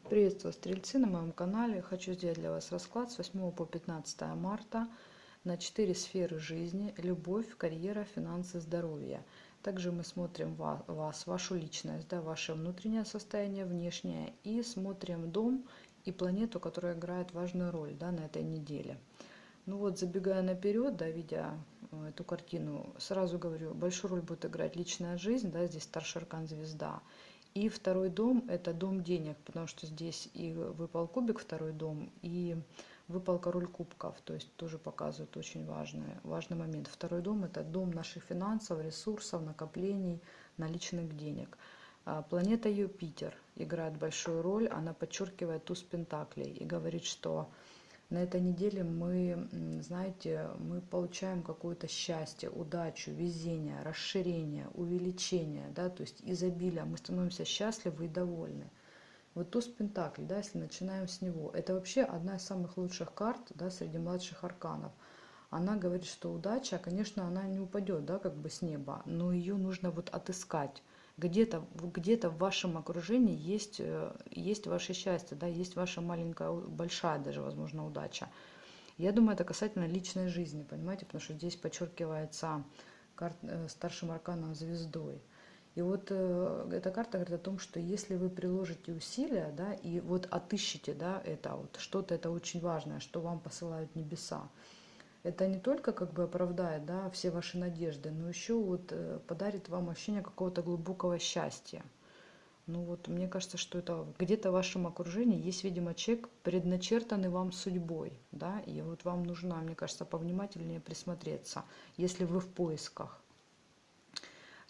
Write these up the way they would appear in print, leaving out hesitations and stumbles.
Приветствую, стрельцы, на моем канале. Хочу сделать для вас расклад с 8 по 15 марта на 4 сферы жизни: любовь, карьера, финансы, здоровье. Также мы смотрим вас, вашу личность, да, ваше внутреннее состояние, внешнее, и смотрим дом и планету, которая играет важную роль, да, на этой неделе. Ну вот, забегая наперед, да, видя эту картину, сразу говорю, большую роль будет играть личная жизнь, да, здесь старший аркан звезда. И второй дом – это дом денег, потому что здесь и выпал кубик, второй дом, и выпал король кубков, то есть тоже показывает очень важный момент. Второй дом – это дом наших финансов, ресурсов, накоплений, наличных денег. Планета Юпитер играет большую роль, она подчеркивает туз пентаклей и говорит, что на этой неделе мы, знаете, мы получаем какое-то счастье, удачу, везение, расширение, увеличение, да, то есть изобилие, мы становимся счастливы и довольны. Вот туз пентаклей, да, если начинаем с него, это вообще одна из самых лучших карт, да, среди младших арканов. Она говорит, что удача, конечно, она не упадет, да, как бы с неба, но ее нужно вот отыскать. Где-то в вашем окружении есть ваше счастье, да, есть ваша маленькая, большая даже, возможно, удача. Я думаю, это касательно личной жизни, понимаете, потому что здесь подчеркивается старшим арканом звездой. И вот эта карта говорит о том, что если вы приложите усилия, да, и вот отыщете, да, это вот что-то, это очень важное, что вам посылают небеса, это не только как бы оправдает, да, все ваши надежды, но еще вот подарит вам ощущение какого-то глубокого счастья. Ну вот, мне кажется, что это где-то в вашем окружении есть, видимо, человек, предначертанный вам судьбой, да, и вот вам нужно, мне кажется, повнимательнее присмотреться, если вы в поисках.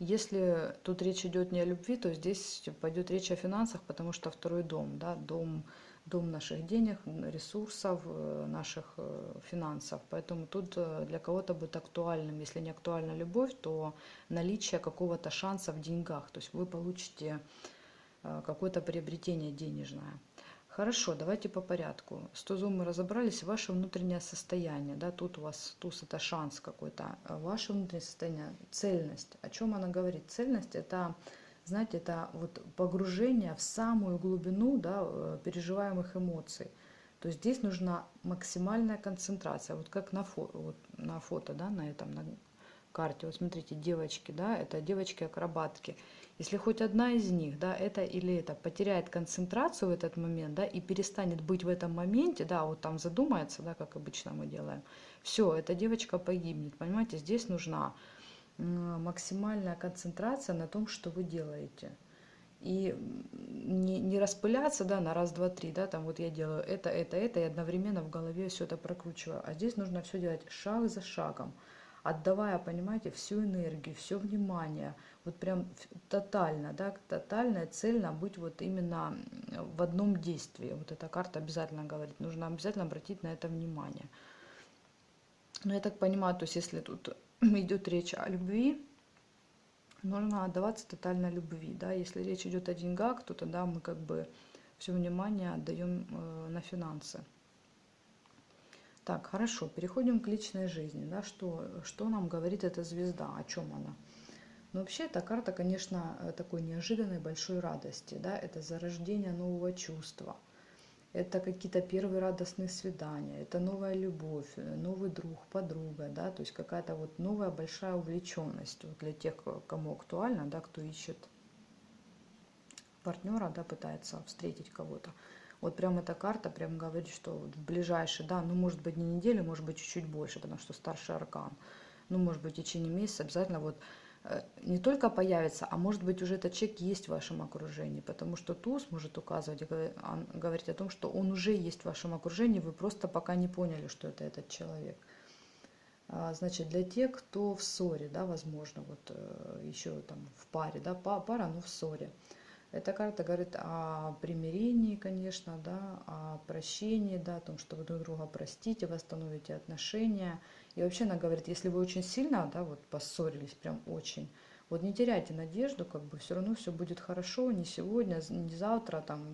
Если тут речь идет не о любви, то здесь пойдет речь о финансах, потому что второй дом, да, дом наших денег, ресурсов, наших финансов. Поэтому тут для кого-то будет актуальным, если не актуальна любовь, то наличие какого-то шанса в деньгах. То есть вы получите какое-то приобретение денежное. Хорошо, давайте по порядку. С тузом мы разобрались. Ваше внутреннее состояние, да, тут у вас туз это шанс какой-то. Ваше внутреннее состояние, цельность. О чем она говорит? Цельность это, знаете, это вот погружение в самую глубину, да, переживаемых эмоций. То есть здесь нужна максимальная концентрация, вот как на фото, да, на этом, на карте. Вот смотрите, девочки, да, это девочки-акробатки. Если хоть одна из них, да, это или это потеряет концентрацию в этот момент, да, и перестанет быть в этом моменте, да, вот там задумается, да, как обычно мы делаем, все, эта девочка погибнет, понимаете, здесь нужна максимальная концентрация на том, что вы делаете. И не распыляться, да, на раз, два, три, да, там вот я делаю это, и одновременно в голове все это прокручиваю. А здесь нужно все делать шаг за шагом, отдавая, понимаете, всю энергию, все внимание, вот прям тотально, да, тотально, цельно быть вот именно в одном действии. Вот эта карта обязательно говорит, нужно обязательно обратить на это внимание. Но я так понимаю, то есть если тут идет речь о любви, нужно отдаваться тотально любви, да, если речь идет о деньгах, то тогда мы как бы все внимание отдаем на финансы. Так, хорошо, переходим к личной жизни, да, что нам говорит эта звезда, о чем она. Но вообще эта карта, конечно, такой неожиданной большой радости, да, это зарождение нового чувства, это какие-то первые радостные свидания, это новая любовь, новый друг, подруга, да, то есть какая-то вот новая большая увлеченность вот для тех, кому актуально, да, кто ищет партнера, да, пытается встретить кого-то. Вот прям эта карта прям говорит, что вот в ближайшие, да, ну может быть не неделю, может быть чуть-чуть больше, потому что старший аркан, ну может быть в течение месяца обязательно вот не только появится, а может быть уже этот человек есть в вашем окружении, потому что туз может указывать, говорить о том, что он уже есть в вашем окружении, вы просто пока не поняли, что это этот человек. Значит, для тех, кто в ссоре, да, возможно, вот еще там в паре, да, пара, но в ссоре. Эта карта говорит о примирении, конечно, да, о прощении, да, о том, что вы друг друга простите, восстановите отношения. И вообще она говорит, если вы очень сильно, да, вот поссорились, прям очень, вот не теряйте надежду, как бы все равно все будет хорошо, не сегодня, не завтра, там,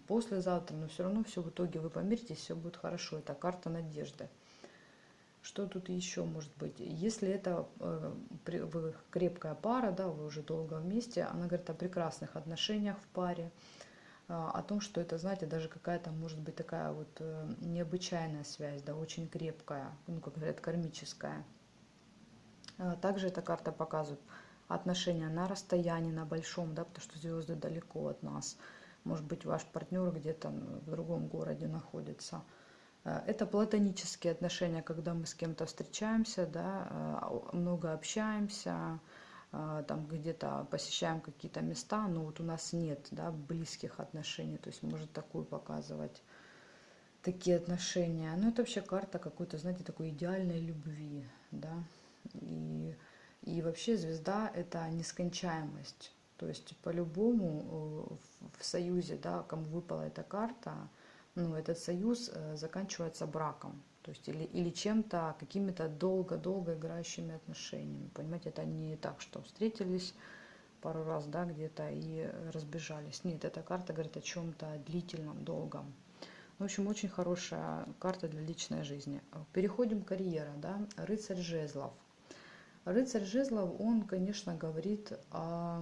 послезавтра, но все равно все в итоге вы помиритесь, все будет хорошо. Это карта надежды. Что тут еще может быть? Если это вы крепкая пара, да, вы уже долго вместе, она говорит о прекрасных отношениях в паре, о том, что это, знаете, даже какая-то может быть такая вот необычайная связь, да, очень крепкая, ну, как говорят, кармическая. Также эта карта показывает отношения на расстоянии, на большом, да, потому что звезды далеко от нас. Может быть, ваш партнер где-то в другом городе находится. Это платонические отношения, когда мы с кем-то встречаемся, да, много общаемся, там где-то посещаем какие-то места, но вот у нас нет, да, близких отношений, то есть может такую показывать такие отношения. Ну, это вообще карта какой-то, знаете, такой идеальной любви, да, и, и вообще звезда – это нескончаемость. То есть по-любому в союзе, да, кому выпала эта карта, ну, этот союз заканчивается браком. То есть или чем-то, какими-то долго-долго играющими отношениями. Понимаете, это не так, что встретились пару раз, да, где-то и разбежались. Нет, эта карта говорит о чем-то длительном, долгом. В общем, очень хорошая карта для личной жизни. Переходим к карьере, да, рыцарь жезлов. Рыцарь жезлов, он, конечно, говорит о,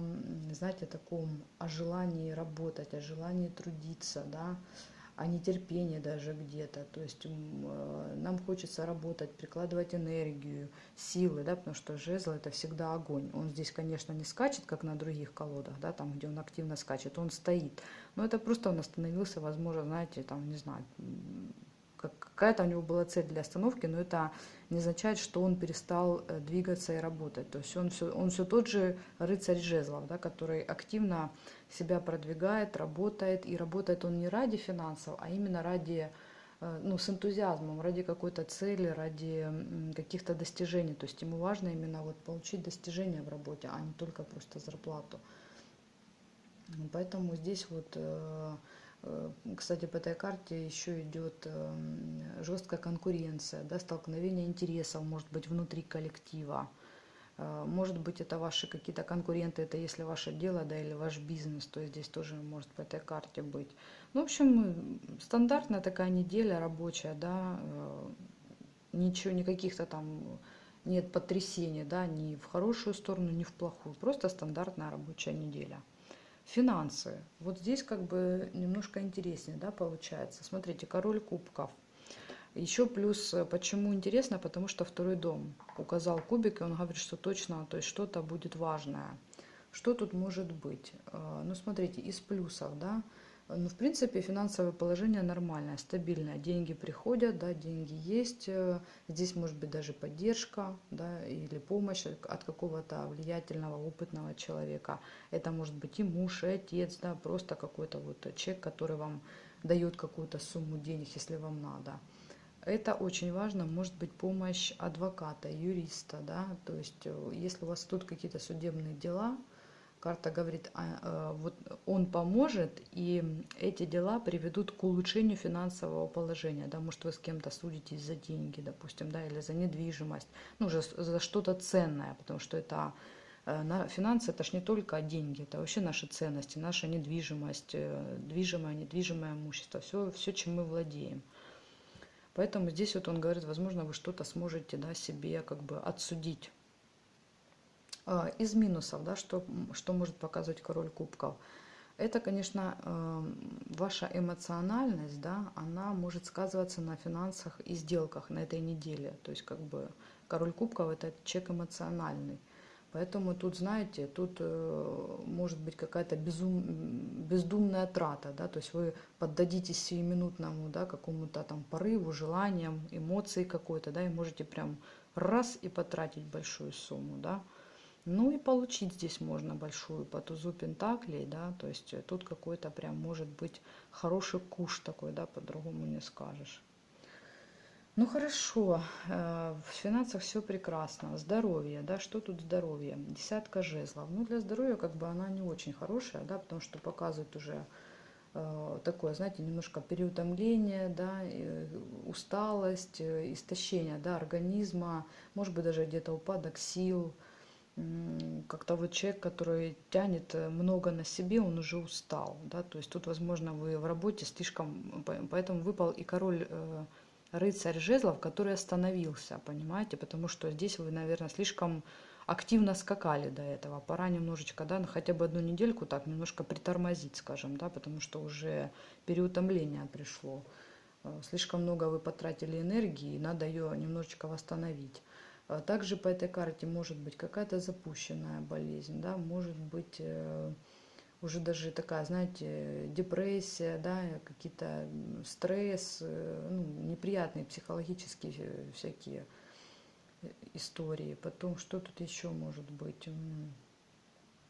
знаете, таком, о желании работать, о желании трудиться, да, о нетерпении даже где-то. То есть нам хочется работать, прикладывать энергию, силы, да, потому что жезл – это всегда огонь. Он здесь, конечно, не скачет, как на других колодах, да, там, где он активно скачет, он стоит. Но это просто он остановился, возможно, знаете, там, не знаю, какая-то у него была цель для остановки, но это не означает, что он перестал двигаться и работать. То есть он все тот же рыцарь жезлов, да, который активно себя продвигает, работает. И работает он не ради финансов, а именно ради, ну, с энтузиазмом, ради какой-то цели, ради каких-то достижений. То есть ему важно именно вот получить достижения в работе, а не только просто зарплату. Поэтому здесь вот, кстати, по этой карте еще идет жесткая конкуренция, да, столкновение интересов, может быть, внутри коллектива. Может быть, это ваши какие-то конкуренты, это если ваше дело, да, или ваш бизнес, то здесь тоже может по этой карте быть. Ну, в общем, стандартная такая неделя рабочая, да, ничего, никаких-то там нет потрясений, да, ни в хорошую сторону, ни в плохую, просто стандартная рабочая неделя. Финансы. Вот здесь как бы немножко интереснее, да, получается. Смотрите, король кубков. Еще плюс, почему интересно, потому что второй дом указал кубик, и он говорит, что точно, то есть что-то будет важное. Что тут может быть? Ну, смотрите, из плюсов, да, ну, в принципе, финансовое положение нормальное, стабильное. Деньги приходят, да, деньги есть. Здесь может быть даже поддержка, да, или помощь от какого-то влиятельного, опытного человека. Это может быть и муж, и отец, да, просто какой-то вот человек, который вам дает какую-то сумму денег, если вам надо. Это очень важно, может быть помощь адвоката, юриста, да, то есть если у вас тут какие-то судебные дела, карта говорит, вот он поможет, и эти дела приведут к улучшению финансового положения. Да, может, вы с кем-то судитесь за деньги, допустим, да, или за недвижимость, ну, за что-то ценное, потому что это финансы, это ж не только деньги, это вообще наши ценности, наша недвижимость, движимое, недвижимое имущество, все, чем мы владеем. Поэтому здесь вот он говорит, возможно, вы что-то сможете, да, себе как бы отсудить. Из минусов, да, что может показывать король кубков. Это, конечно, ваша эмоциональность, да, она может сказываться на финансах и сделках на этой неделе. То есть как бы король кубков – это человек эмоциональный. Поэтому тут, знаете, тут может быть какая-то бездумная трата, да, то есть вы поддадитесь сиюминутному, да, какому-то там порыву, желаниям, эмоции какой-то, да, и можете прям раз и потратить большую сумму, да. Ну и получить здесь можно большую по тузу пентаклей, да, то есть тут какой-то прям может быть хороший куш такой, да, по-другому не скажешь. Ну хорошо, в финансах все прекрасно. Здоровье, да, что тут здоровье? Десятка жезлов. Ну для здоровья как бы она не очень хорошая, да, потому что показывает уже такое, знаете, немножко переутомление, да, усталость, истощение, да, организма, может быть даже где-то упадок сил. Как-то вот человек, который тянет много на себе, он уже устал, да, то есть тут, возможно, вы в работе слишком, поэтому выпал и король рыцарь жезлов, который остановился, понимаете, потому что здесь вы, наверное, слишком активно скакали до этого. Пора немножечко, да, хотя бы одну недельку так немножко притормозить, скажем, да, потому что уже переутомление пришло. Слишком много вы потратили энергии, и надо ее немножечко восстановить. Также по этой карте может быть какая-то запущенная болезнь, да, может быть уже даже такая, знаете, депрессия, да, какие-то стресс, ну, неприятные психологические всякие истории. Потом, что тут еще может быть?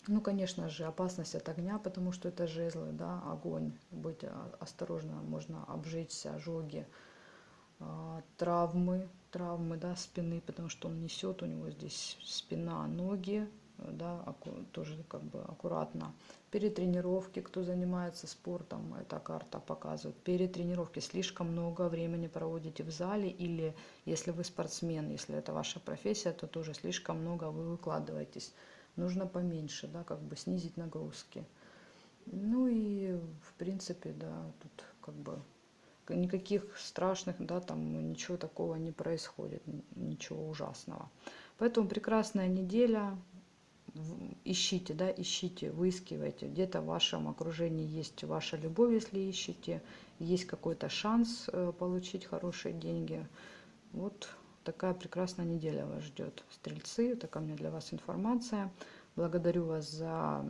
Ну, конечно же, опасность от огня, потому что это жезлы, да, огонь. Быть осторожно, можно обжечься, ожоги, травмы, да, спины, потому что он несет, у него здесь спина, ноги, да, тоже как бы аккуратно. Перетренировки, кто занимается спортом, эта карта показывает. Перетренировки, слишком много времени проводите в зале, или если вы спортсмен, если это ваша профессия, то тоже слишком много вы выкладываетесь. Нужно поменьше, да, как бы снизить нагрузки. Ну и в принципе, да, тут как бы никаких страшных, да, там ничего такого не происходит, ничего ужасного. Поэтому прекрасная неделя. Ищите, да, ищите, выискивайте. Где-то в вашем окружении есть ваша любовь, если ищете. Есть какой-то шанс получить хорошие деньги. Вот такая прекрасная неделя вас ждет, стрельцы. Такая у меня для вас информация. Благодарю вас за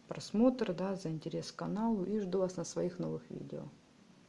просмотр, да, за интерес к каналу и жду вас на своих новых видео.